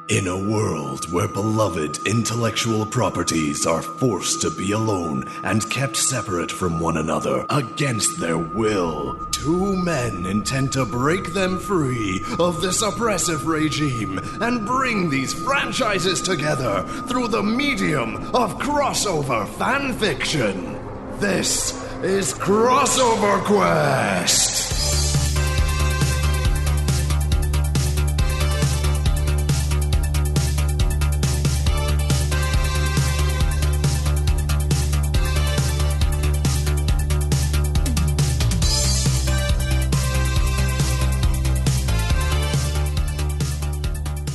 In a world where beloved intellectual properties are forced to be alone and kept separate from one another against their will, two men intend to break them free of this oppressive regime and bring these franchises together through the medium of crossover fanfiction. This is Crossover Quest!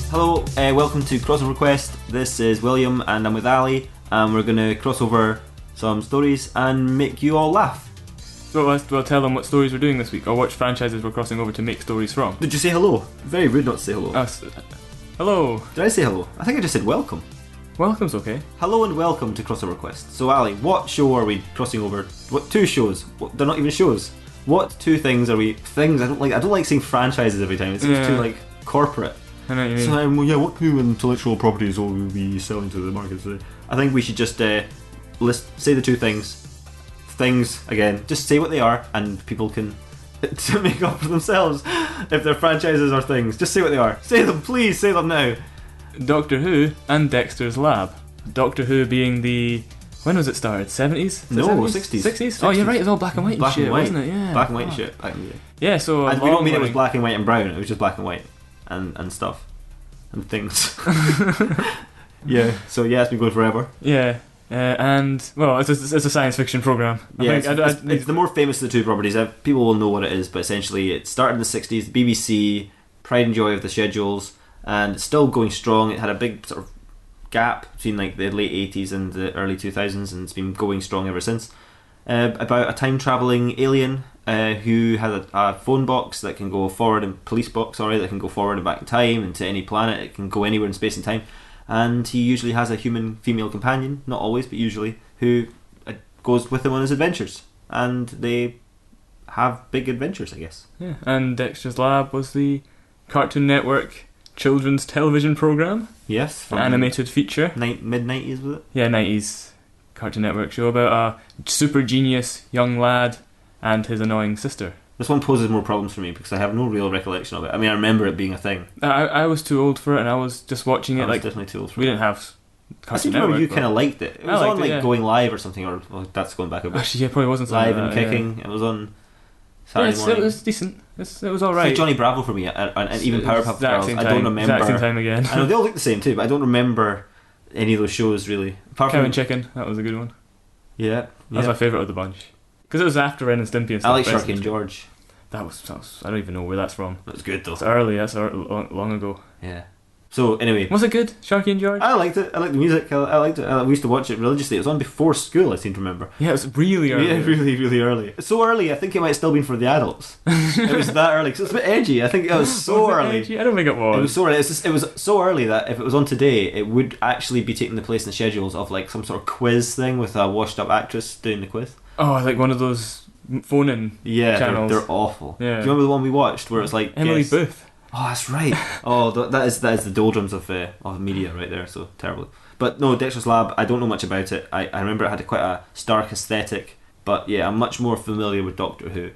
Hello, welcome to Crossover Quest. This is William and I'm with Ali, and we're going to cross over some stories and make you all laugh. So we'll tell them what stories we're doing this week, or which franchises we're crossing over to make stories from. Did you say hello? Very rude not to say hello. Hello. Did I say hello? I think I just said welcome. Welcome's okay. Hello and welcome to Crossover Quest. So Ali, what show are we crossing over? What two shows? They're not even shows. What two things are we... Things, I don't like saying franchises every time. It seems too like corporate. I know what you mean. So what new intellectual properties will we be selling to the market today? I think we should just say the two things. Things, again, just say what they are and people can to make up for themselves if they're franchises or things. Just say what they are. Say them, please, say them now. Doctor Who and Dexter's Lab. Doctor Who being the... When was it started? 70s? No, 70s? 60s? Oh, you're right, it's all black and white and shit, wasn't it? Yeah. Black and white shit back in the day. Yeah, so... And we don't mean it was black and white and brown, it was just black and white. And stuff and things. Yeah, so yeah, it's been going forever. Yeah, and well, it's a science fiction program. It's the more famous of the two properties. People will know what it is, but essentially it started in the 60s. The BBC, pride and joy of the schedules, and it's still going strong. It had a big sort of gap between like the late 80s and the early 2000s, and it's been going strong ever since. About a time travelling alien who has a phone box that can go forward, and police box, that can go forward and back in time and to any planet. It can go anywhere in space and time, and he usually has a human female companion, not always, but usually, who goes with him on his adventures, and they have big adventures, I guess. Yeah, and Dexter's Lab was the Cartoon Network children's television program. Yes, an animated feature. Mid-90s, was it? Yeah, 90s Cartoon Network show about a super genius young lad and his annoying sister. This one poses more problems for me because I have no real recollection of it. I mean, I remember it being a thing. I was too old for it, and I was just watching it. I was definitely too old for it. We didn't have Cartoon I seem to remember Network, you kind of liked it. It was on Going Live or something, or that's going back a bit. Actually, yeah, it probably wasn't Live like and Kicking. It was on Saturday morning. It was decent. It was all it's right. like Johnny Bravo for me, and even Powerpuff Girls. I don't remember. Exact same time again. I know they all look the same too, but I don't remember any of those shows really. Apart from Chicken, that was a good one. Yeah, that's my favourite of the bunch. Because it was after Ren and Stimpy and stuff. I like Sharky and George. That was I don't even know where that's from. That was good though. It's early, that's long ago. Yeah. So anyway, was it good, Sharky and George? I liked it. I liked the music. I liked it. We used to watch it religiously. It was on before school, I seem to remember. Yeah, it was really early. Yeah, really, really early. So early, I think it might still been for the adults. It was that early because it's a bit edgy. I think it was so early. Edgy? I don't think it was. It was so early. It was so early that if it was on today, it would actually be taking the place in the schedules of like some sort of quiz thing with a washed-up actress doing the quiz. Oh, like one of those phone-in channels. They're awful. Yeah. Do you remember the one we watched where it's like Emily Booth? Oh, that's right. Oh, that is the doldrums of media right there. So terrible. But no, Dexter's Lab. I don't know much about it. I remember it had quite a stark aesthetic. But yeah, I'm much more familiar with Doctor Who,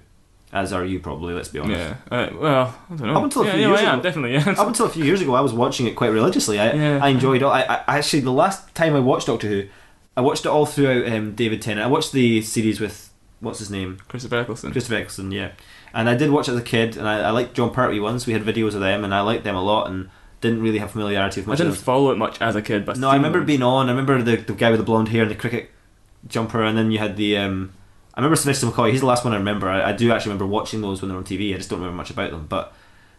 as are you probably. Let's be honest. Yeah. Well, I don't know. Up until a few years ago, definitely. Yeah. Up until a few years ago, I was watching it quite religiously. I enjoyed it. I actually, the last time I watched Doctor Who, I watched it all throughout David Tennant. I watched the series with what's his name? Christopher Eccleston, yeah. And I did watch it as a kid, and I liked John Pertwee ones. We had videos of them, and I liked them a lot, and didn't really have familiarity with much. I didn't follow it much as a kid, but no, I remember it being on. I remember the guy with the blonde hair and the cricket jumper, and then you had the. I remember Sylvester McCoy. He's the last one I remember. I do actually remember watching those when they were on TV. I just don't remember much about them, but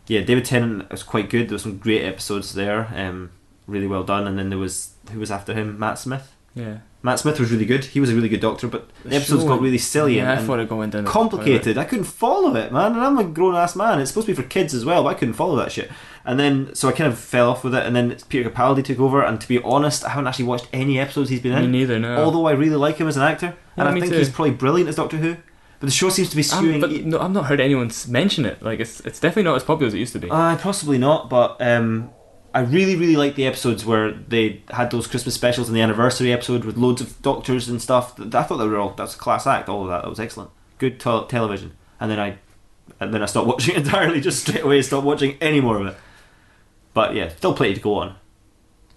yeah, David Tennant was quite good. There were some great episodes there, really well done. And then there was who was after him, Matt Smith. Yeah. Matt Smith was really good. He was a really good doctor, but the episodes got really silly and I thought it went down complicated. I couldn't follow it, man. And I'm a grown ass man. It's supposed to be for kids as well, but I couldn't follow that shit. And then so I kind of fell off with it. And then Peter Capaldi took over. And to be honest, I haven't actually watched any episodes he's been in. Me neither. No. Although I really like him as an actor, and I think he's probably brilliant as Doctor Who. But the show seems to be skewing. No, I've not heard anyone mention it. Like it's definitely not as popular as it used to be. Possibly not, but I really, really liked the episodes where they had those Christmas specials and the anniversary episode with loads of doctors and stuff. I thought that's a class act, all of that. That was excellent. Good television. And then I stopped watching it entirely, just straight away stopped watching any more of it. But yeah, still plenty to go on.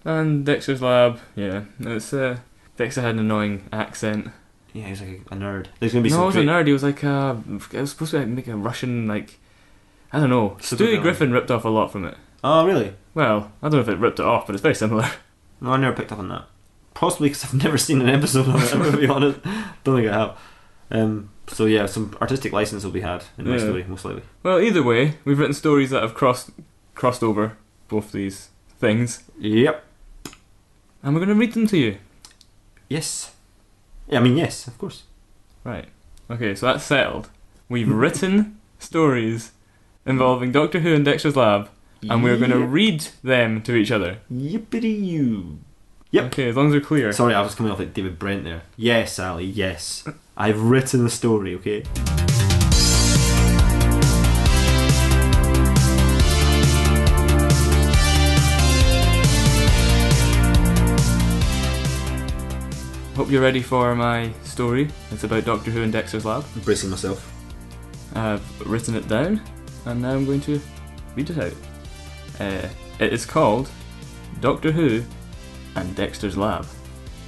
And Dexter's Lab, yeah. Dexter had an annoying accent. Yeah, he's like a nerd. There's going to be No, some he was a nerd. He was like it was supposed to be make a Russian, like, I don't know. Stewie Griffin ripped off a lot from it. Oh, really? Well, I don't know if it ripped it off, but it's very similar. No, I never picked up on that. Possibly because I've never seen an episode of it, I'm going to be honest. Don't think I have. So yeah, some artistic license will be had in my story, most likely. Well, either way, we've written stories that have crossed over both these things. Yep. And we're going to read them to you. Yes. Yeah, I mean, yes, of course. Right. Okay, so that's settled. We've written stories involving Doctor Who and Dexter's Lab, and we're going to read them to each other. Yippity-you. Yep. Okay, as long as they're clear. Sorry, I was coming off like David Brent there. Yes, Ali, yes. I've written a story, okay? Hope you're ready for my story. It's about Doctor Who and Dexter's Lab. I'm bracing myself. I've written it down, and now I'm going to read it out. It is called Doctor Who and Dexter's Lab.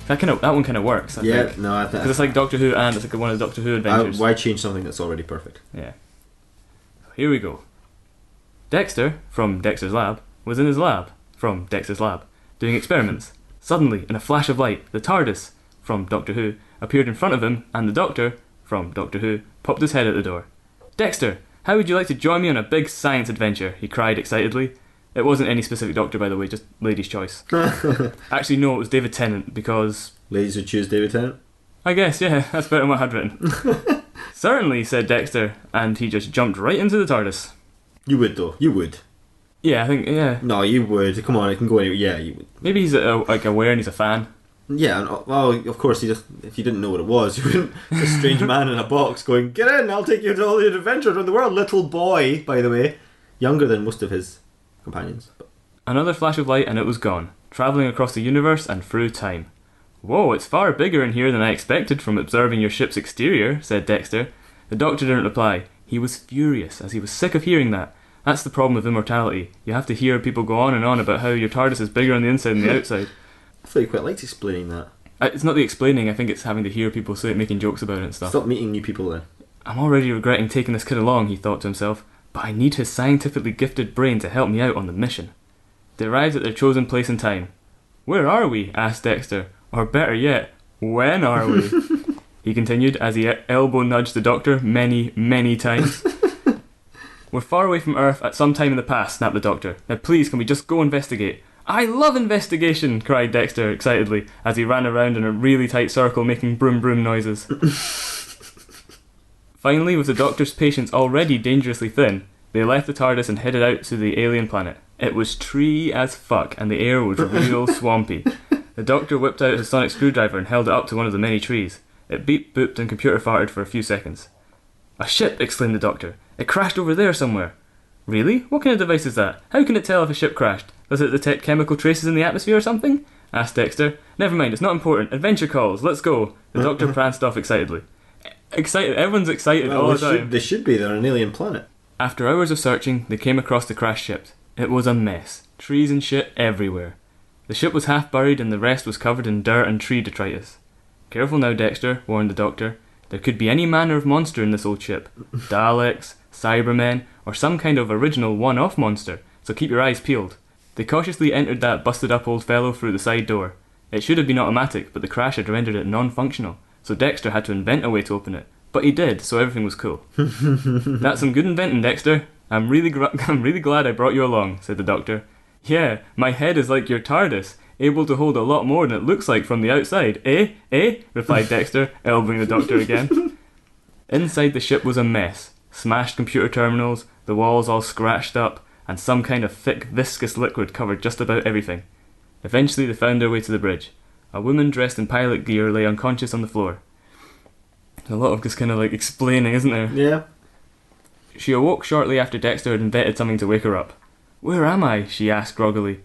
That one kind of works. I think. No, I think because it's like Doctor Who and it's like one of the Doctor Who adventures. Why change something that's already perfect? Yeah. Here we go. Dexter from Dexter's Lab was in his lab from Dexter's Lab doing experiments. Suddenly, in a flash of light, the TARDIS from Doctor Who appeared in front of him, and the Doctor from Doctor Who popped his head out the door. "Dexter, how would you like to join me on a big science adventure?" he cried excitedly. It wasn't any specific doctor, by the way, just lady's choice. Actually, no, it was David Tennant, because... Ladies would choose David Tennant? I guess, yeah, that's better than what I had written. "Certainly," said Dexter, and he just jumped right into the TARDIS. You would, though. You would. Yeah, I think, yeah. No, you would. Come on, it can go anywhere. Yeah, you would. Maybe he's aware and he's a fan. Yeah, well, of course, if you didn't know what it was, you wouldn't... A strange man in a box going, "Get in, I'll take you to all your adventures around the world." Little boy, by the way. Younger than most of his companions. But. Another flash of light and it was gone, travelling across the universe and through time. "Whoa, it's far bigger in here than I expected from observing your ship's exterior," said Dexter. The Doctor didn't reply. He was furious, as he was sick of hearing that. That's the problem with immortality. You have to hear people go on and on about how your TARDIS is bigger on the inside than the outside. I thought you quite liked explaining that. It's not the explaining, I think it's having to hear people say it, making jokes about it and stuff. Stop meeting new people then. "I'm already regretting taking this kid along," he thought to himself, "but I need his scientifically gifted brain to help me out on the mission." They arrived at their chosen place and time. "Where are we?" asked Dexter. "Or better yet, when are we?" he continued as he elbow nudged the Doctor many, many times. "We're far away from Earth at some time in the past," snapped the Doctor. "Now please, can we just go investigate?" "I love investigation!" cried Dexter excitedly as he ran around in a really tight circle making broom broom noises. Finally, with the Doctor's patience already dangerously thin, they left the TARDIS and headed out to the alien planet. It was tree as fuck and the air was real swampy. The Doctor whipped out his sonic screwdriver and held it up to one of the many trees. It beeped, booped and computer farted for a few seconds. "A ship!" exclaimed the Doctor. "It crashed over there somewhere." "Really? What kind of device is that? How can it tell if a ship crashed? Does it detect chemical traces in the atmosphere or something?" asked Dexter. "Never mind, it's not important. Adventure calls, let's go." The Doctor pranced off excitedly. Everyone's excited all the time. They should be, they're on an alien planet. After hours of searching, they came across the crashed ship. It was a mess. Trees and shit everywhere. The ship was half buried and the rest was covered in dirt and tree detritus. "Careful now, Dexter," warned the Doctor. "There could be any manner of monster in this old ship. Daleks, Cybermen, or some kind of original one-off monster, so keep your eyes peeled." They cautiously entered that busted-up old fellow through the side door. It should have been automatic, but the crash had rendered it non-functional, so Dexter had to invent a way to open it. But he did, so everything was cool. "That's some good inventing, Dexter. I'm really glad I brought you along," said the Doctor. "Yeah, my head is like your TARDIS, able to hold a lot more than it looks like from the outside. Eh? Eh?" replied Dexter, elbowing the Doctor again. Inside the ship was a mess. Smashed computer terminals, the walls all scratched up, and some kind of thick, viscous liquid covered just about everything. Eventually they found their way to the bridge. A woman dressed in pilot gear lay unconscious on the floor. A lot of just kind of like explaining, isn't there? Yeah. She awoke shortly after Dexter had invented something to wake her up. "Where am I?" she asked groggily.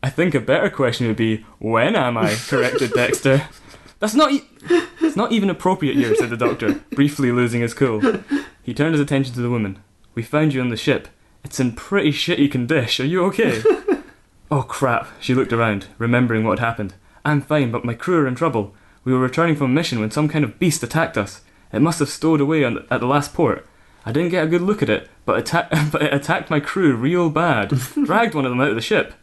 I think a better question would be, when am I? Corrected Dexter. It's not even appropriate here, said the doctor, briefly losing his cool. He turned his attention to the woman. We found you on the ship. It's in pretty shitty condition. Are you okay? Oh crap. She looked around, remembering what had happened. I'm fine, but my crew are in trouble. We were returning from a mission when some kind of beast attacked us. It must have stowed away at the last port. I didn't get a good look at it, but it attacked my crew real bad. Dragged one of them out of the ship.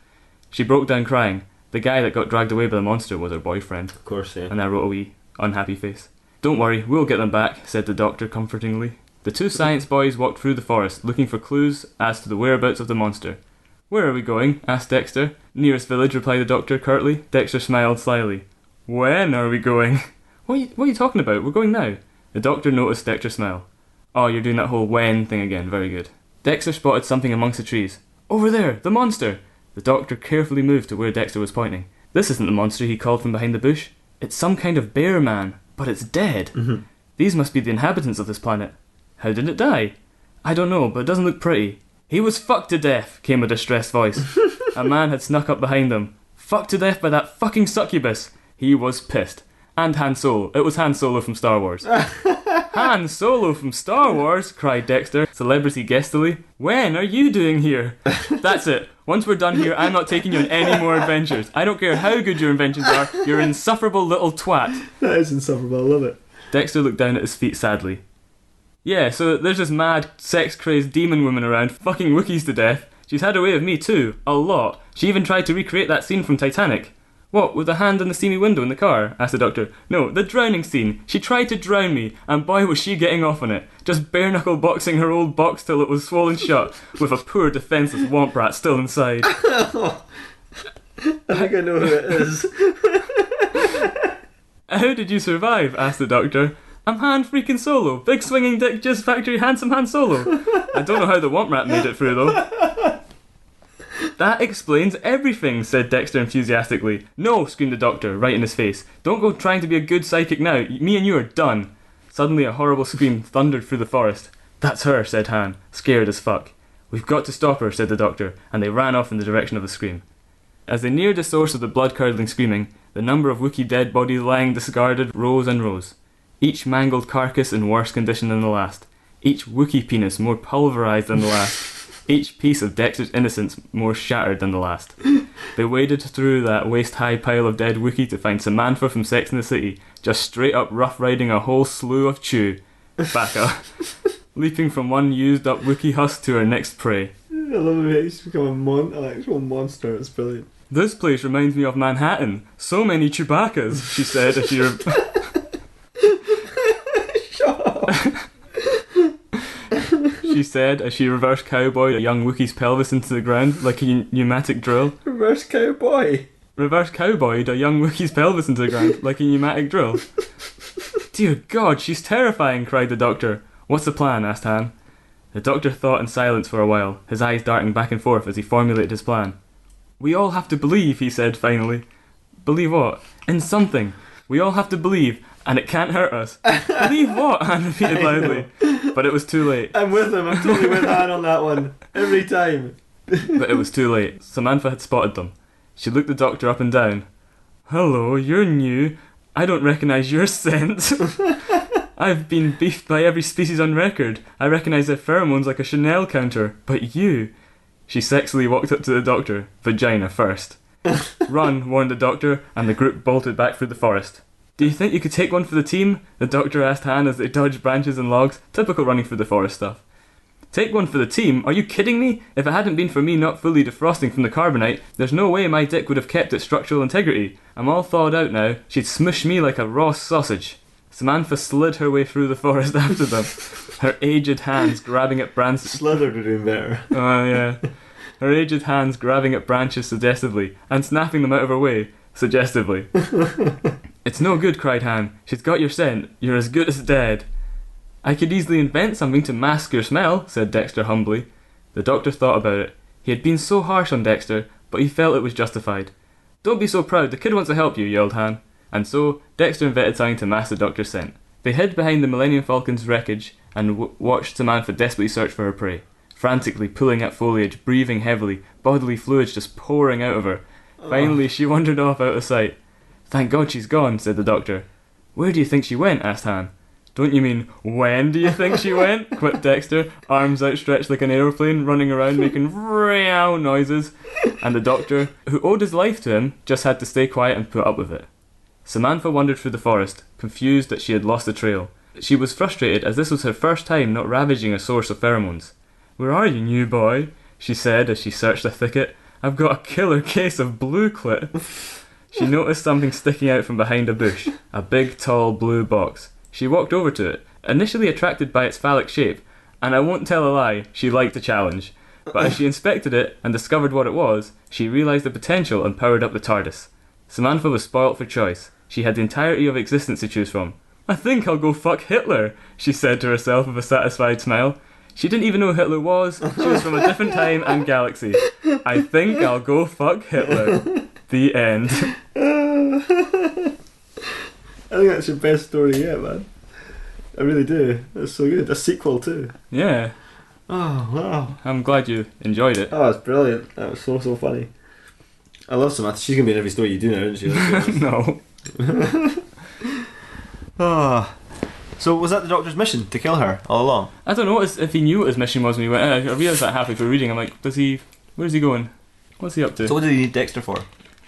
She broke down crying. The guy that got dragged away by the monster was her boyfriend. Of course, yeah. And I wrote a wee unhappy face. Don't worry, we'll get them back, said the doctor comfortingly. The two science boys walked through the forest, looking for clues as to the whereabouts of the monster. Where are we going? Asked Dexter. Nearest village, replied the doctor curtly. Dexter smiled slyly. When are we going? What are you talking about? We're going now. The doctor noticed Dexter's smile. Oh, you're doing that whole when thing again. Very good. Dexter spotted something amongst the trees. Over there, the monster! The doctor carefully moved to where Dexter was pointing. This isn't the monster, he called from behind the bush. It's some kind of bear man, but it's dead. Mm-hmm. These must be the inhabitants of this planet. How did it die? I don't know, but it doesn't look pretty. He was fucked to death, came a distressed voice. A man had snuck up behind them. Fucked to death by that fucking succubus. He was pissed. And Han Solo. It was Han Solo from Star Wars. Han Solo from Star Wars, cried Dexter, celebrity guestily. When are you doing here? That's it. Once we're done here, I'm not taking you on any more adventures. I don't care how good your inventions are, you're an insufferable little twat. That is insufferable, I love it. Dexter looked down at his feet sadly. Yeah, so there's this mad, sex-crazed demon woman around, fucking Wookiees to death. She's had a way of me too, a lot. She even tried to recreate that scene from Titanic. What, with the hand in the steamy window in the car? Asked the doctor. No, the drowning scene. She tried to drown me, and boy was she getting off on it. Just bare-knuckle boxing her old box till it was swollen shut, with a poor defenceless womp rat still inside. I think I know who it is. How did you survive? Asked the doctor. I'm Han freaking Solo. Big swinging dick jizz factory handsome Han Solo. I don't know how the womp rat made it through though. That explains everything, said Dexter enthusiastically. No, screamed the doctor, right in his face. Don't go trying to be a good psychic now. Me and you are done. Suddenly a horrible scream thundered through the forest. That's her, said Han, scared as fuck. We've got to stop her, said the doctor, and they ran off in the direction of the scream. As they neared the source of the blood-curdling screaming, the number of Wookiee dead bodies lying discarded rose and rose. Each mangled carcass in worse condition than the last. Each Wookiee penis more pulverised than the last. Each piece of Dexter's innocence more shattered than the last. They waded through that waist-high pile of dead Wookiee to find Samantha from Sex and the City, just straight up rough-riding a whole slew of chew. Baka. Leaping from one used-up Wookiee husk to her next prey. I love it, he's become an actual monster, it's brilliant. This place reminds me of Manhattan. So many Chewbacca's, she said as she... Shut up! She said as she reverse cowboyed a young Wookiee's pelvis into the ground like a pneumatic drill. Reverse cowboy? Reverse cowboyed a young Wookiee's pelvis into the ground like a pneumatic drill. Dear God, she's terrifying, cried the doctor. What's the plan? Asked Han. The doctor thought in silence for a while, his eyes darting back and forth as he formulated his plan. We all have to believe, he said finally. Believe what? In something. We all have to believe, and it can't hurt us. Believe what? Han repeated loudly. But it was too late. I'm with him, I'm totally with Han on that one. Every time. But it was too late. Samantha had spotted them. She looked the doctor up and down. Hello, you're new. I don't recognise your scent. I've been beefed by every species on record. I recognise their pheromones like a Chanel counter. But you... She sexily walked up to the doctor. Vagina first. Run, warned the doctor, and the group bolted back through the forest. Do you think you could take one for the team? The doctor asked Han as they dodged branches and logs. Typical running through the forest stuff. Take one for the team? Are you kidding me? If it hadn't been for me not fully defrosting from the carbonite, there's no way my dick would have kept its structural integrity. I'm all thawed out now. She'd smush me like a raw sausage. Samantha slid her way through the forest after them, her aged hands grabbing at branches. Slithered are doing better. Oh, yeah. Her aged hands grabbing at branches suggestively, and snapping them out of her way, suggestively. It's no good, cried Han. She's got your scent. You're as good as dead. I could easily invent something to mask your smell, said Dexter humbly. The doctor thought about it. He had been so harsh on Dexter, but he felt it was justified. Don't be so proud, the kid wants to help you, yelled Han. And so, Dexter invented something to mask the doctor's scent. They hid behind the Millennium Falcon's wreckage and watched Samantha desperately search for her prey. Frantically pulling at foliage, breathing heavily, bodily fluids just pouring out of her. Finally, she wandered off out of sight. "Thank God she's gone," said the doctor. "Where do you think she went?" asked Han. "Don't you mean, when do you think she went?" quipped Dexter, arms outstretched like an aeroplane, running around making meow noises. And the doctor, who owed his life to him, just had to stay quiet and put up with it. Samantha wandered through the forest, confused that she had lost the trail. She was frustrated as this was her first time not ravaging a source of pheromones. "Where are you, new boy?" she said as she searched the thicket. "I've got a killer case of blue clit." She noticed something sticking out from behind a bush, a big, tall, blue box. She walked over to it, initially attracted by its phallic shape, and I won't tell a lie, she liked the challenge. But as she inspected it and discovered what it was, she realised the potential and powered up the TARDIS. Samantha was spoilt for choice. She had the entirety of existence to choose from. "I think I'll go fuck Hitler," she said to herself with a satisfied smile. She didn't even know who Hitler was. She was from a different time and galaxy. "I think I'll go fuck Hitler." The end. I think that's your best story yet, man. I really do. That's so good. A sequel too. Yeah. Oh, wow. I'm glad you enjoyed it. Oh, it's brilliant. That was so funny. I love Samantha. She's going to be in every story you do now, isn't she? No. Oh. So was that the Doctor's mission, to kill her all along? I don't know if he knew what his mission was when he went. I realised that halfway through reading. I'm like, where's he going? What's he up to? So what did he need Dexter for?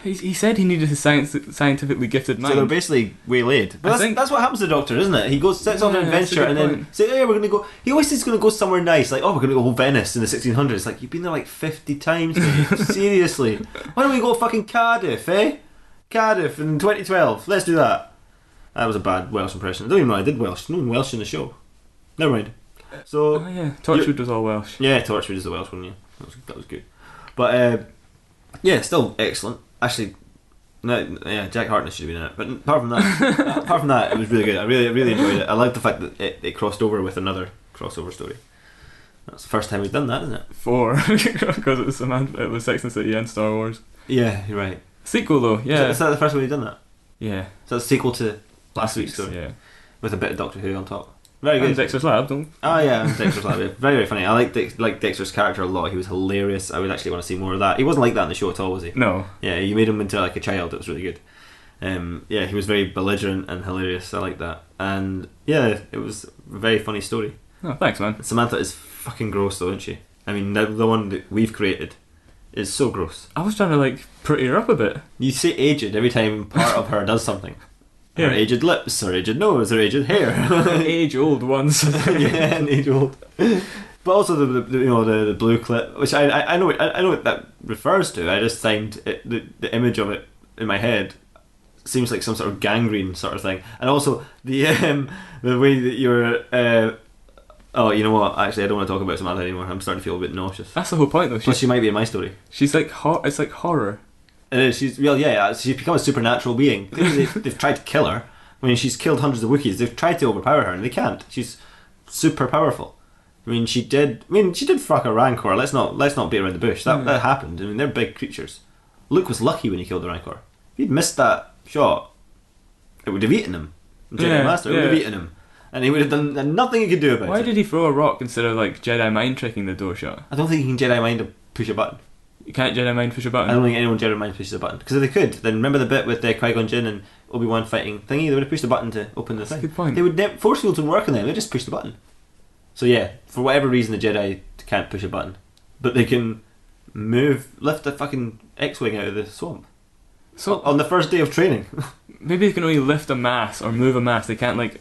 He said he needed his scientifically gifted mind. So they're basically waylaid. But that's what happens to the Doctor, isn't it? He sets off on an adventure and then say, "Hey, we're going to go." He always says he's going to go somewhere nice, like, "Oh, we're going to go Venice in the 1600s." Like, you've been there like 50 times, mate. Seriously, why don't we go fucking Cardiff, eh? Cardiff in 2012. Let's do that. That was a bad Welsh impression. I don't even know I did Welsh. No one Welsh in the show. Never mind. So, oh yeah, Torchwood was all Welsh. Yeah, Torchwood is the Welsh one. Yeah, that was good. But yeah, still excellent. Actually, no, yeah, Jack Harkness should have been in it. But apart from that, it was really good. I really enjoyed it. I liked the fact that it crossed over with another crossover story. That's the first time we've done that, isn't it? 4, because it was Samantha, it was Sex and the City and Star Wars. Yeah, you're right. Sequel though, yeah. Is that the first time we've done that? Yeah. So that's a sequel to last week's story. Yeah. With a bit of Doctor Who on top. Very good. And Dexter's Lab, don't. Oh yeah, and Dexter's Lab. Yeah. Very funny. I like Dexter's character a lot. He was hilarious. I would actually want to see more of that. He wasn't like that in the show at all, was he? No. Yeah, you made him into like a child. It was really good. Yeah, he was very belligerent and hilarious. I like that. And yeah, it was a very funny story. Oh, thanks, man. Samantha is fucking gross though, isn't she? I mean, the one that we've created is so gross. I was trying to like pretty her up a bit. You say aged every time part of her does something. Her aged lips, her aged nose, her aged hair. Age old ones. Yeah, and age old. But also the blue clip, which I know what that refers to. I just find the image of it in my head seems like some sort of gangrene sort of thing, and also the way that you're. Oh, you know what? Actually, I don't want to talk about Samantha anymore. I'm starting to feel a bit nauseous. That's the whole point, though. Plus, she might be in my story. She's like it's like horror. It is. She's become a supernatural being. They've tried to kill her. I mean, she's killed hundreds of Wookiees. They've tried to overpower her, and they can't. She's super powerful. I mean, she did fuck a Rancor. Let's not beat around the bush. That happened. I mean, they're big creatures. Luke was lucky when he killed the Rancor. If he'd missed that shot, it would have eaten him. Jedi Master would have eaten him, and he would have done nothing he could do about it. Why did he throw a rock instead of like Jedi mind tricking the door shut? I don't think he can Jedi mind to push a button. You can't Jedi mind push a button? I don't think anyone Jedi mind pushes a button. Because if they could, then remember the bit with Qui-Gon Jinn and Obi-Wan fighting thingy? They would have pushed the button to open the thing. That's a good point. They would force fields would work on them. They just push the button. So yeah, for whatever reason, the Jedi can't push a button, but they can lift a fucking X-wing out of the swamp. So on the first day of training. Maybe they can only lift a mass or move a mass. They can't like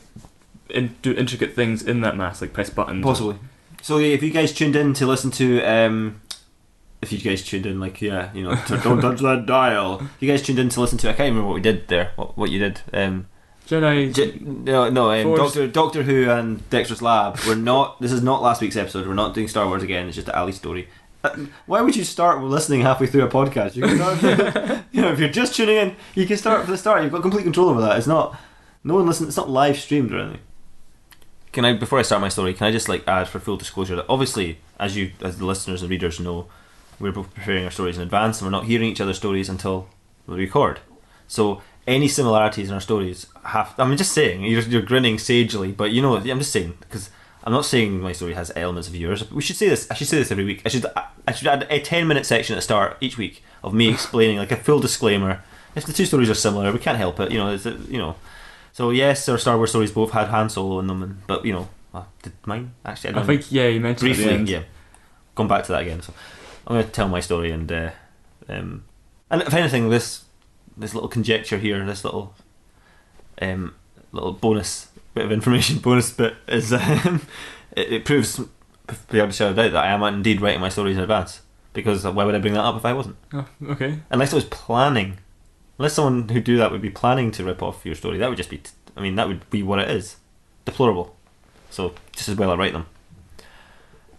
do intricate things in that mass, like press buttons. Possibly. So yeah, if you guys tuned in to listen to, don't touch that dial. If you guys tuned in to listen to, I can't remember what we did there. What you did. Doctor Who and Dexter's Lab. This is not last week's episode. We're not doing Star Wars again. It's just an Ali story. Why would you start listening halfway through a podcast? You can start, if you're just tuning in, you can start from the start. You've got complete control over that. It's not. No one listens. It's not live streamed or anything. Before I start my story, can I just add for full disclosure that obviously, as the listeners and readers know, we're both preparing our stories in advance, and we're not hearing each other's stories until we record. So any similarities in our stories I'm just saying, you're grinning sagely, but I'm just saying, because I'm not saying my story has elements of yours. We should say this. I should say this every week. I should add a 10-minute section at the start each week of me explaining, like a full disclaimer. If the two stories are similar, we can't help it. So yes, our Star Wars stories both had Han Solo in them, but did mine actually? I think you mentioned briefly. At the end. Yeah, going back to that again. So I'm going to tell my story, and if anything, this little conjecture here, this little bonus bit of information, bonus bit is it proves beyond a shadow of doubt that I am indeed writing my stories in advance. Because why would I bring that up if I wasn't? Oh, okay. Unless I was planning. Unless someone who do that would be planning to rip off your story, that would just be. That would be what it is. Deplorable. So just as well I write them.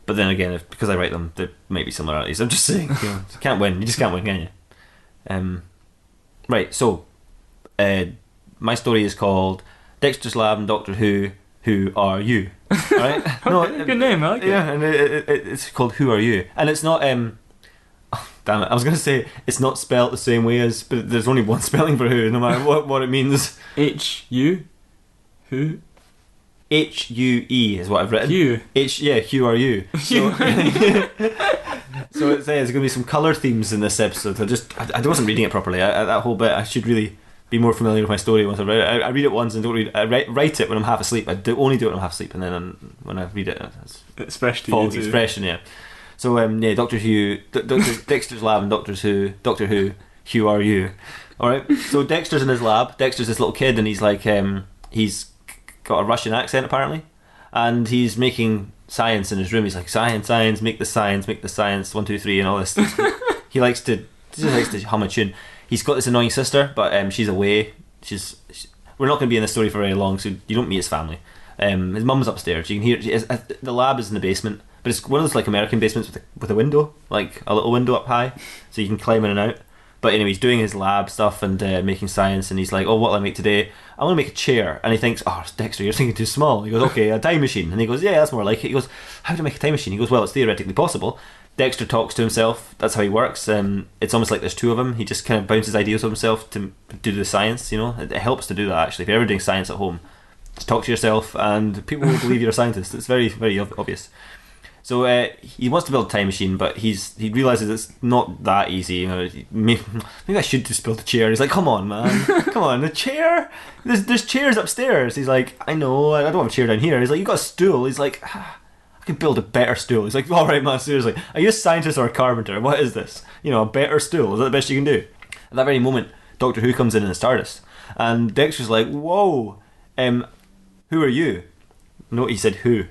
But then again, because I write them, there might be similarities. I'm just saying, you can't win. You just can't win, can you? Right. So, my story is called Dexter's Lab and Doctor Who. Who are you? All right. No, good name. I like it. Yeah, and it's called Who Are You, and it's not. Oh, damn it! I was going to say it's not spelled the same way as, but there's only one spelling for who, no matter what it means. H-U? Who? H-U-E is what I've written. Hugh. Who are you? So, so it's going to be some colour themes in this episode. I wasn't reading it properly. That whole bit, I should really be more familiar with my story once I read it. I read it once and don't read. I write it when I'm half asleep. Only do it when I'm half asleep, and then when I read it, it's fresh to foggy, you. It's fresh, yeah. So Doctor Who, Dexter's Lab and Doctor Who, Who are you? All right. So Dexter's in his lab. Dexter's this little kid, and he's like, he's got a Russian accent apparently, and he's making science in his room. He's like, science, make the science, 1, 2, 3, and all this. He just likes to hum a tune. He's got this annoying sister, but she's away. We're not going to be in this story for very long, so you don't meet his family. His mum's upstairs. You can hear the lab is in the basement, but it's one of those like American basements with a window, like a little window up high, so you can climb in and out. But anyway, he's doing his lab stuff and making science, and he's like, "Oh, what'll I make today? I want to make a chair." And he thinks, "Oh, Dexter, you're thinking too small." He goes, "Okay, a time machine." And he goes, "Yeah, that's more like it." He goes, "How do I make a time machine?" He goes, "Well, it's theoretically possible." Dexter talks to himself. That's how he works. It's almost like there's two of him. He just kind of bounces ideas of himself to do the science. It helps to do that, actually. If you're ever doing science at home, just talk to yourself, and people will believe you're a scientist. It's very, very obvious. So he wants to build a time machine, but he realizes it's not that easy. Maybe I should just build a chair. He's like, "Come on, man, come on, the chair. There's chairs upstairs." He's like, "I know, I don't have a chair down here." He's like, "You got a stool." He's like, "I could build a better stool." He's like, "All right, man, seriously, are you a scientist or a carpenter? What is this? A better stool? Is that the best you can do?" At that very moment, Doctor Who comes in his TARDIS, and Dexter's like, "Whoa, who are you?" No, he said who.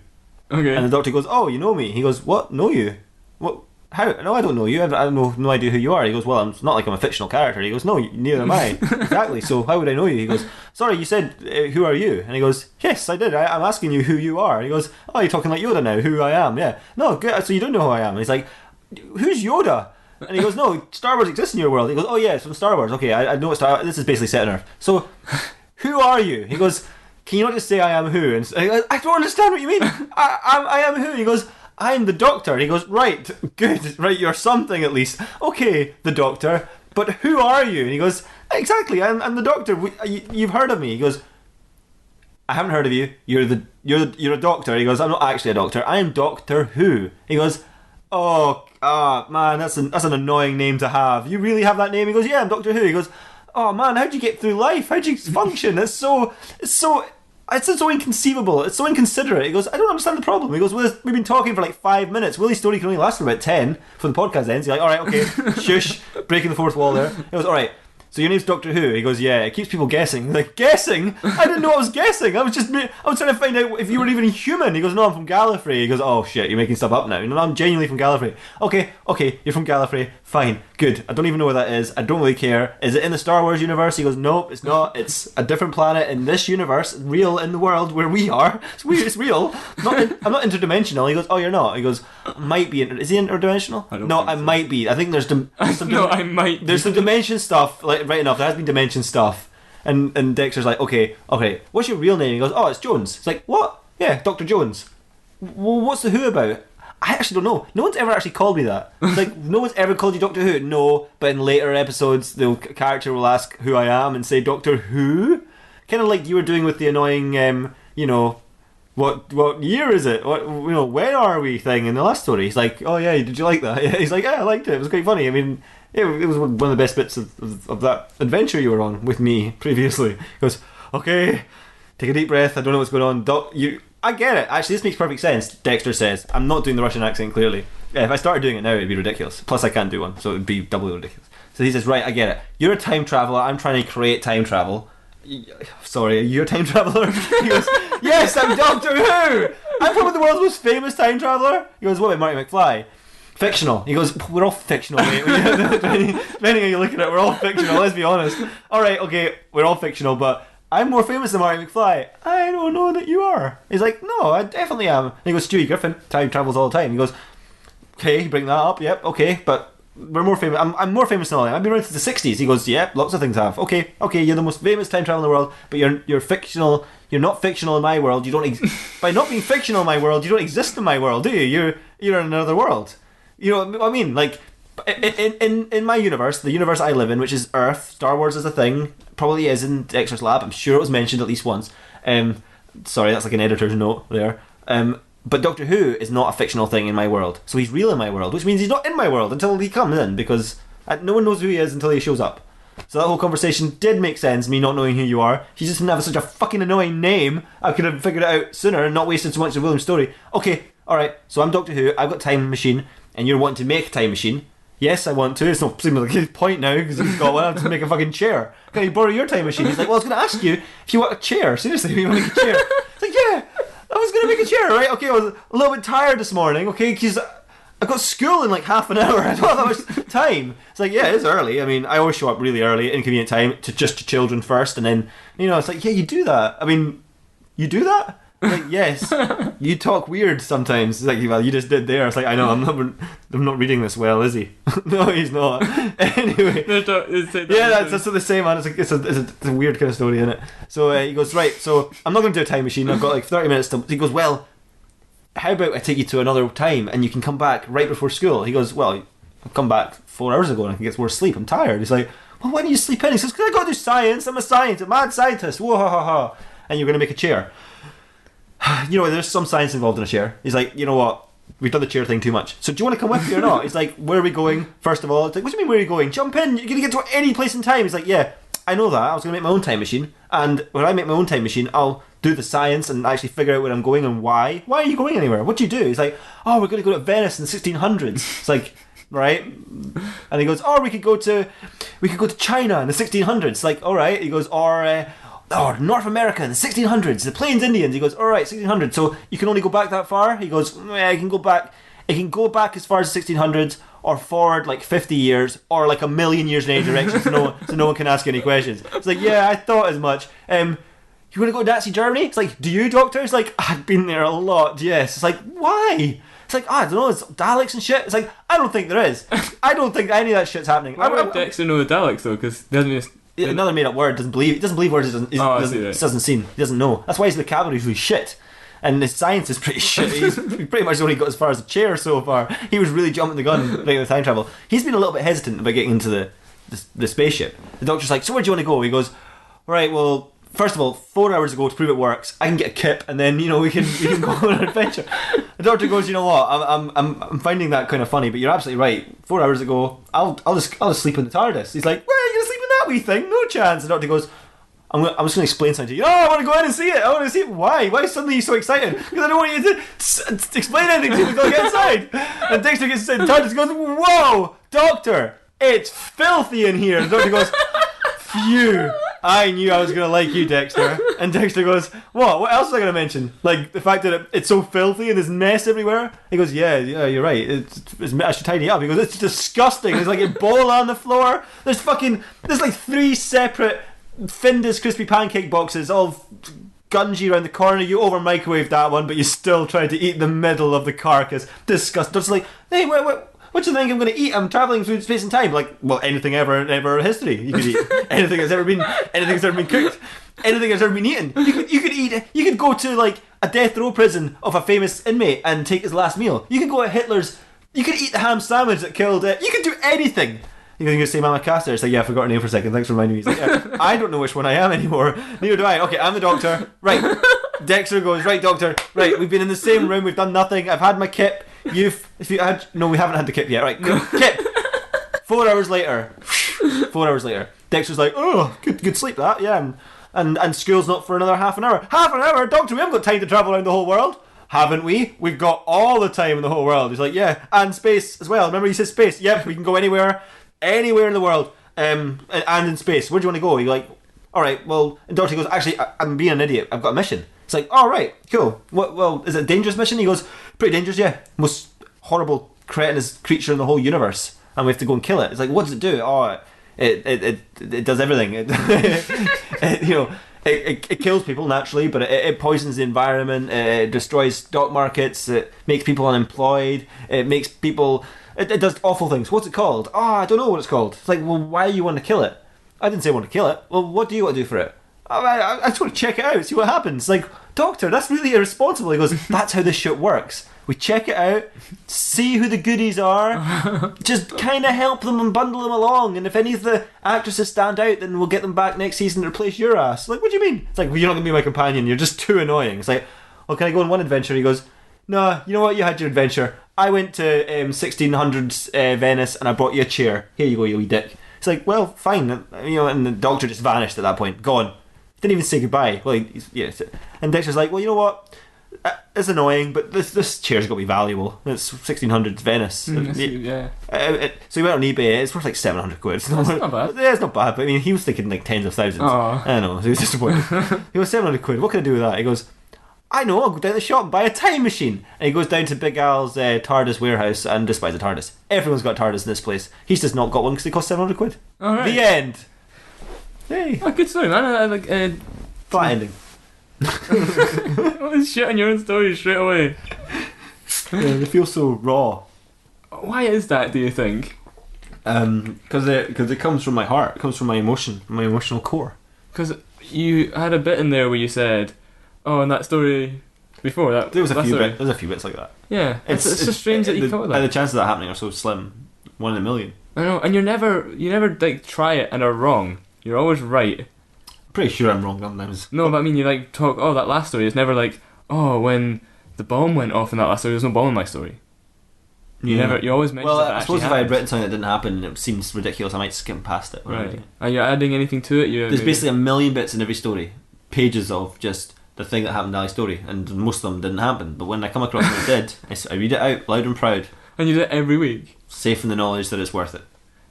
Okay. And the Doctor goes, "Oh, you know me." He goes, "What? Know you? What? How? No, I don't know you. I have no idea who you are." He goes, "Well, it's not like I'm a fictional character." He goes, "No, neither am I." Exactly. So how would I know you? He goes, "Sorry, you said who are you?" And he goes, "Yes, I did. I'm asking you who you are." He goes, "Oh, you're talking like Yoda now. Who I am? Yeah. No, good. So you don't know who I am." And he's like, "Who's Yoda?" And he goes, "No, Star Wars exists in your world." He goes, "Oh yeah, it's from Star Wars. Okay, I know it's this is basically set on Earth. So who are you?" He goes, "Can you not just say I am who?" And he goes, "I don't understand what you mean. I am who?" He goes, "I'm the Doctor." And he goes, "Right, good, right, you're something at least. Okay, the Doctor, but who are you?" And he goes, "Exactly, I'm the Doctor. You've heard of me." He goes, "I haven't heard of you. You're a doctor." He goes, "I'm not actually a doctor. I'm Doctor Who." He goes, "Oh, man, that's an annoying name to have. You really have that name?" He goes, "Yeah, I'm Doctor Who." He goes, "Oh man, how'd you get through life? How'd you function? It's so inconceivable. It's so inconsiderate." He goes, "I don't understand the problem." He goes, "Well, we've been talking for like 5 minutes. Willie's story can only last for about 10 for the podcast ends." He's like, "All right, okay, shush, breaking the fourth wall there." He goes, "All right, so your name's Doctor Who?" He goes, "Yeah." It keeps people guessing. Like, guessing? I didn't know I was guessing. I was trying to find out if you were even human. He goes, "No, I'm from Gallifrey." He goes, "Oh shit, you're making stuff up now." "No, I'm genuinely from Gallifrey." Okay, you're from Gallifrey. Fine, good. I don't even know where that is. I don't really care. Is it in the Star Wars universe? He goes, "Nope, it's not. It's a different planet in this universe, real in the world where we are. It's real. I'm not interdimensional." He goes, "Oh, you're not?" He goes, "Might be. Is he interdimensional?" I might be. I think there's some I might. There's some dimension stuff. Like, right enough, there has been dimension stuff. And Dexter's like, okay, what's your real name? He goes, "Oh, it's Jones." It's like, "What?" "Yeah, Dr. Jones." "Well, what's the Who about?" "I actually don't know. No one's ever actually called me that." Like, no one's ever called you Doctor Who? "No, but in later episodes, the character will ask who I am and say Doctor Who." Kind of like you were doing with the annoying, what year is it? What, when are we thing in the last story? He's like, oh yeah, did you like that? Yeah, he's like, yeah, I liked it. It was quite funny. I mean, it was one of the best bits of that adventure you were on with me previously. He goes, okay, take a deep breath. I don't know what's going on. I get it. Actually, this makes perfect sense. Dexter says, I'm not doing the Russian accent clearly. If I started doing it now, it'd be ridiculous. Plus, I can't do one, so it'd be doubly ridiculous. So he says, right, I get it. You're a time traveler. I'm trying to create time travel. Sorry, are you a time traveler? He goes, yes, I'm Doctor Who. I'm probably the world's most famous time traveler. He goes, what about Marty McFly? Fictional. He goes, we're all fictional, mate. Depending how you look at it, we're all fictional, let's be honest. Alright, okay, we're all fictional, but I'm more famous than Marty McFly. I don't know that you are. He's like, no, I definitely am. And he goes, Stewie Griffin, time travels all the time. He goes, okay, bring that up, yep, okay, but we're more famous. I'm more famous than all that. I've been around since the 60s. He goes, yeah, lots of things have. Okay, you're the most famous time traveler in the world, but you're fictional. You're not fictional in my world. You don't by not being fictional in my world, you don't exist in my world, do you? You're in another world. You know what I mean? Like in my universe, the universe I live in, which is Earth, Star Wars is a thing. Probably is in Dexter's lab. I'm sure it was mentioned at least once. Sorry, that's like an editor's note there. But Doctor Who is not a fictional thing in my world. So he's real in my world, which means he's not in my world until he comes in, because no one knows who he is until he shows up. So that whole conversation did make sense, me not knowing who you are. He just didn't have such a fucking annoying name. I could have figured it out sooner and not wasted so much of William's story. Okay, alright, so I'm Doctor Who, I've got a time machine, and you're wanting to make a time machine. Yes, I want to. It's not seeming like his point now, because he's got one. I have to make a fucking chair. Can I borrow your time machine? He's like, well, I was going to ask you if you want a chair. Seriously, if you want to make a chair. It's like, yeah, I was going to make a chair, right? Okay, I was a little bit tired this morning, okay, because I've got school in like half an hour. I don't have that much time. It's like, yeah, it's early. I mean, I always show up really early at inconvenient time to children first, and then, it's like, yeah, you do that. I mean, you do that? Like, yes, you talk weird sometimes. It's like, well, you just did there. It's like, I know, I'm not reading this well, is he? No, he's not. Anyway, that's what they say, man. It's a weird kind of story, isn't it? So he goes, right, so I'm not going to do a time machine. I've got like 30 minutes to. He goes, well, how about I take you to another time and you can come back right before school? He goes, well, I've come back 4 hours ago and I can get more sleep. I'm tired. He's like, well, why don't you sleep in? He says, because I got to do science. I'm a mad scientist. Whoa, ha, ha, ha. And you're going to make a chair. There's some science involved in a chair. He's like, you know what? We've done the chair thing too much. So do you want to come with me or not? He's like, where are we going? First of all, it's like, what do you mean where are you going? Jump in. You're going to get to any place in time. He's like, yeah, I know that. I was going to make my own time machine. And when I make my own time machine, I'll do the science and actually figure out where I'm going and why. Why are you going anywhere? What do you do? He's like, oh, we're going to go to Venice in the 1600s. It's like, right? And he goes, oh, we could go to China in the 1600s. Like, all right. He goes, or North America in the 1600s, the Plains Indians. He goes, all right, 1600s. So you can only go back that far? He goes, yeah, I can go back. It can go back as far as the 1600s, or forward like 50 years, or like a million years in any direction, so no one can ask any questions. It's like, yeah, I thought as much. You want to go to Nazi Germany? It's like, do you, Doctor? It's like, I've been there a lot, yes. It's like, why? It's like, I don't know, it's Daleks and shit. It's like, I don't think there is. I don't think any of that shit's happening. Why would Dexter know the Daleks though? Because another made up word. Doesn't believe words. Doesn't seen. He doesn't know. That's why his vocabulary is really shit, and his science is pretty shit. He's pretty much only got as far as the chair so far. He was really jumping the gun right with time travel. He's been a little bit hesitant about getting into the spaceship. The Doctor's like, so where do you want to go? He goes, right, well, first of all, 4 hours ago to prove it works, I can get a kip, and then we can go on an adventure. The Doctor goes, you know what? I'm finding that kind of funny, but you're absolutely right. 4 hours ago, I'll just sleep in the TARDIS. He's like, well, you're gonna sleep in that wee thing? No chance. The Doctor goes, I'm just going to explain something to you. Oh, I want to go in and see it. I want to see it. Why? Why suddenly are you so excited? Because I don't want you to explain anything to me until I get inside. And Dexter gets inside. The TARDIS goes, whoa, Doctor, it's filthy in here. And the Doctor goes, phew. I knew I was going to like you, Dexter. And Dexter goes, what else was I going to mention? Like, the fact that it's so filthy and there's mess everywhere? He goes, yeah, you're right. I should tidy it up. He goes, it's disgusting. There's like Ebola on the floor. There's like 3 separate Findus crispy pancake boxes, all gungy around the corner. You over microwaved that one, but you still tried to eat the middle of the carcass. Disgusting. Just like, hey, what do you think I'm going to eat? I'm travelling through space and time. Like, well, anything ever in history you could eat. anything that's ever been cooked. Anything that's ever been eaten. You could go to like a death row prison of a famous inmate and take his last meal. You could go to Hitler's. You could eat the ham sandwich that killed. You could do anything. You're going to say Mama Caster? It's like, yeah, I forgot her name for a second. Thanks for reminding me. He's like, yeah, I don't know which one I am anymore. Neither do I. Okay, I'm the Doctor. Right. Dexter goes, right, Doctor, right, we've been in the same room, we've done nothing, I've had my kip, no, we haven't had the kip yet, right, kip. 4 hours later, Dexter's like, oh, good sleep that, yeah, and school's not for another half an hour. Half an hour? Doctor, we haven't got time to travel around the whole world. Haven't we? We've got all the time in the whole world. He's like, yeah, and space as well. Remember, he said space. Yep, we can go anywhere in the world, and in space. Where do you want to go? You're like, all right, well, and Doctor goes, actually, I'm being an idiot. I've got a mission. It's like, all right, cool. What? Well, is it a dangerous mission? He goes, pretty dangerous, yeah. Most horrible cretinous creature in the whole universe, and we have to go and kill it. It's like, what does it do? Oh, it does everything. It kills people naturally, but it poisons the environment. It destroys stock markets. It makes people unemployed. It makes people. It does awful things. What's it called? Oh, I don't know what it's called. It's like, well, why do you want to kill it? I didn't say I want to kill it. Well, what do you want to do for it? I just want to check it out, see what happens. Like, Doctor, that's really irresponsible. He goes, that's how this shit works. We check it out, see who the goodies are, just kind of help them and bundle them along. And if any of the actresses stand out, then we'll get them back next season to replace your ass. Like, what do you mean? It's like, well, you're not going to be my companion. You're just too annoying. It's like, well, can I go on one adventure? He goes, no, you know what? You had your adventure. I went to 1600s Venice and I brought you a chair. Here you go, you wee dick. It's like, well, fine. And the Doctor just vanished at that point. Gone. Didn't even say goodbye. Well, and Dexter's like, well, you know what? It's annoying, but this chair's got to be valuable. It's 1600s Venice. Yeah. So he went on eBay. It's worth like 700 quid. That's not bad. Yeah, it's not bad. But I mean, he was thinking like tens of thousands. Aww. I don't know. So he was disappointed. He was 700 quid. What can I do with that? He goes, I know. I'll go down to the shop and buy a time machine. And he goes down to Big Al's TARDIS warehouse and just buys a TARDIS. Everyone's got a TARDIS in this place. He's just not got one because they cost 700 quid. All right. The end. Hey. Oh, good story, man. I like Flat ending. All this shit on your own story straight away. Yeah, they feel so raw. Why is that, do you think? Because it comes from my heart. It comes from my emotional core. Because you had a bit in there where you said, oh, in that story before that. There's a few bits like that. Yeah, it's just strange that you thought of that. The chances of that happening are so slim. 1 in a million. I know, and you never like try it and are wrong. You're always right. Pretty sure I'm wrong sometimes. No, but I mean, you like talk. Oh, that last story. It's never like, oh, when the bomb went off in that last story, there's no bomb in my story. You never. You always mention. Well, that I suppose if I had written something that didn't happen and it seems ridiculous, I might skim past it. Right. Are you adding anything to it? There's basically a million bits in every story, pages of just the thing that happened in the story, and most of them didn't happen. But when I come across one that did, I read it out loud and proud. And you do it every week. Safe in the knowledge that it's worth it.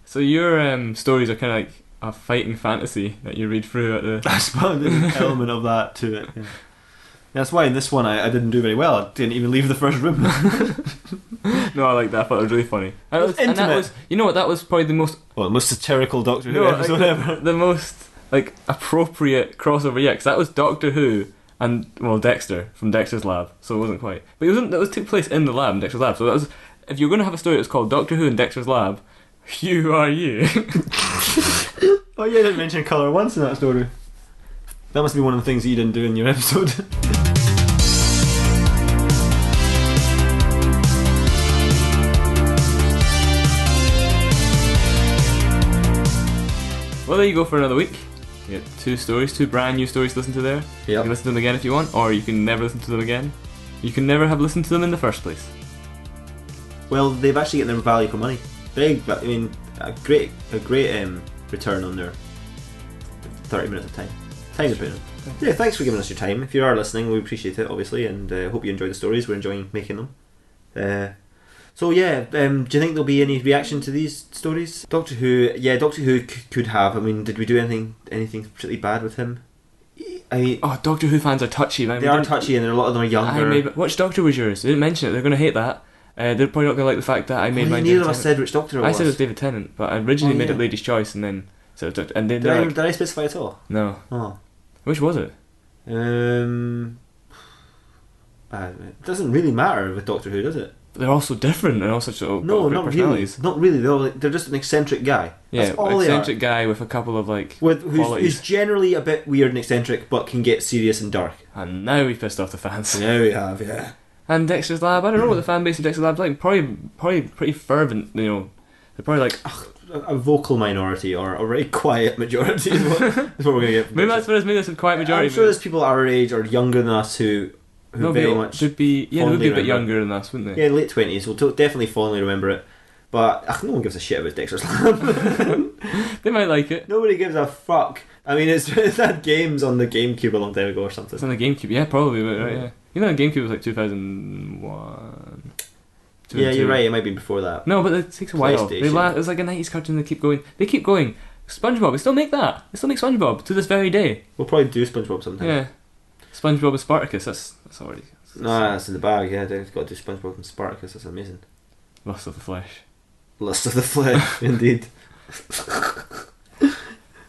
So your stories are kind of like a fighting fantasy that you read through at the. I suppose there's an element of that to it. Yeah. That's why in this one I didn't do very well. I didn't even leave the first room. No, I like that. I thought it was really funny. And that was, you know what? That was probably the most. Well, the most satirical Doctor Who episode ever. The most like appropriate crossover, yeah. Because that was Doctor Who and Dexter from Dexter's Lab. So it wasn't quite. But it wasn't. That took place in the lab, in Dexter's Lab. So that was. If you're going to have a story that's called Doctor Who and Dexter's Lab, you are you. Oh yeah, I didn't mention colour once in that story. That must be one of the things that you didn't do in your episode. Well, there you go for another week. You get 2 stories, 2 brand new stories to listen to there. Yep. You can listen to them again if you want, or you can never listen to them again. You can never have listened to them in the first place. Well, they've actually got their value for money. A great return on their 30 minutes of time. Time to put in. Yeah, thanks for giving us your time. If you are listening, we appreciate it, obviously, and hope you enjoy the stories. We're enjoying making them. So yeah, do you think there'll be any reaction to these stories? Doctor Who could have. I mean, did we do anything particularly bad with him? Doctor Who fans are touchy, man. They are touchy, and a lot of them are younger. Which Doctor was yours? They didn't mention it. They're going to hate that. They're probably not going to like the fact that I made my. Neither of us said which Doctor it was. I said it was David Tennant, but I originally made it Lady's Choice, and then did I specify at all? No. Oh. Which was it? It doesn't really matter with Doctor Who, does it? They're all so different and all such great not personalities. Really. Not really. They're just an eccentric guy. Yeah, that's all eccentric guy with a couple of who's generally a bit weird and eccentric, but can get serious and dark. And now we pissed off the fans. Now we have, yeah. And Dexter's Lab, I don't know what the fan base of Dexter's Lab's like. Probably pretty fervent, They're probably like, a vocal minority or a very quiet majority is what we're going to get. From maybe Dexter. that's what it's made. It's a quiet majority. I'm sure there's people our age or younger than us who very much should be they would be a bit fondly younger than us, wouldn't they? yeah, late 20s. Will definitely fondly remember it. But no one gives a shit about Dexter's Lab. They might like it. Nobody gives a fuck. I mean, it's had games on the GameCube a long time ago or something. It's on the GameCube, yeah, probably, but right, yeah. You know, the GameCube was like 2001. Yeah, 2002. you're right. It might be before that. No, but it takes a while. PlayStation. It was like a 90s cartoon. They keep going. SpongeBob. They still make that. They still make SpongeBob to this very day. We'll probably do SpongeBob sometime. Yeah, SpongeBob and Spartacus. That's already. Nah, that's in the bag. Yeah, they've got to do SpongeBob and Spartacus. That's amazing. Lust of the Flesh. Lust of the flesh, indeed.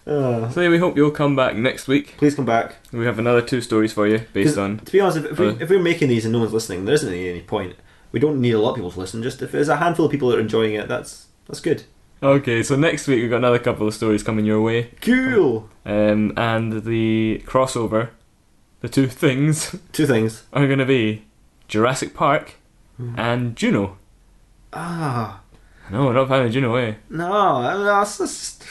So yeah, we hope you'll come back next week. Please come back. We have another 2 stories for you based on. To be honest, if we're making these and no one's listening, there isn't any point. We don't need a lot of people to listen. Just if there's a handful of people that are enjoying it, that's good. Okay, so next week we've got another couple of stories coming your way. Cool. And the crossover, the 2 things, 2 things. are going to be Jurassic Park and Juno. Ah. No, we're not finding Juno, eh? No, that's just...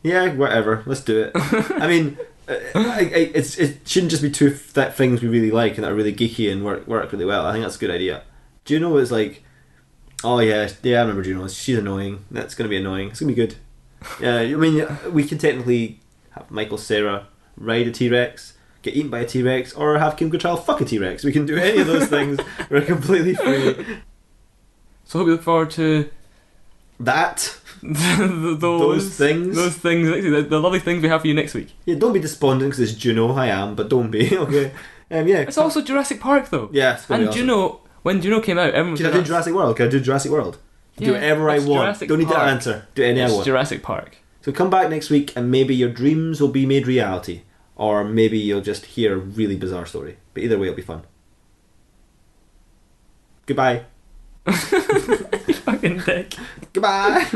Yeah, whatever. Let's do it. I mean, it shouldn't just be 2 things we really like and that are really geeky and work really well. I think that's a good idea. Juno is like, oh yeah, I remember Juno. She's annoying. That's going to be annoying. It's going to be good. Yeah, I mean, we can technically have Michael Cera ride a T-Rex, get eaten by a T-Rex, or have Kim Cattrall fuck a T-Rex. We can do any of those things. We're completely free. So hope you look forward to That. those things. Those things. The lovely things we have for you next week. Yeah, don't be despondent because it's Juno. I am, but don't be. Okay. Yeah. It's also Jurassic Park though. Yeah. It's gonna And be awesome. Juno, when Juno came out, everyone was Can I like, do Jurassic World? Can I do Jurassic World? Yeah, Do whatever I it's want. Jurassic Don't need Park. that answer. Do any I It's want. Jurassic Park. So come back next week and maybe your dreams will be made reality. Or maybe you'll just hear a really bizarre story. But either way, it'll be fun. Goodbye. You fucking dick. Goodbye.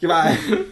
Goodbye.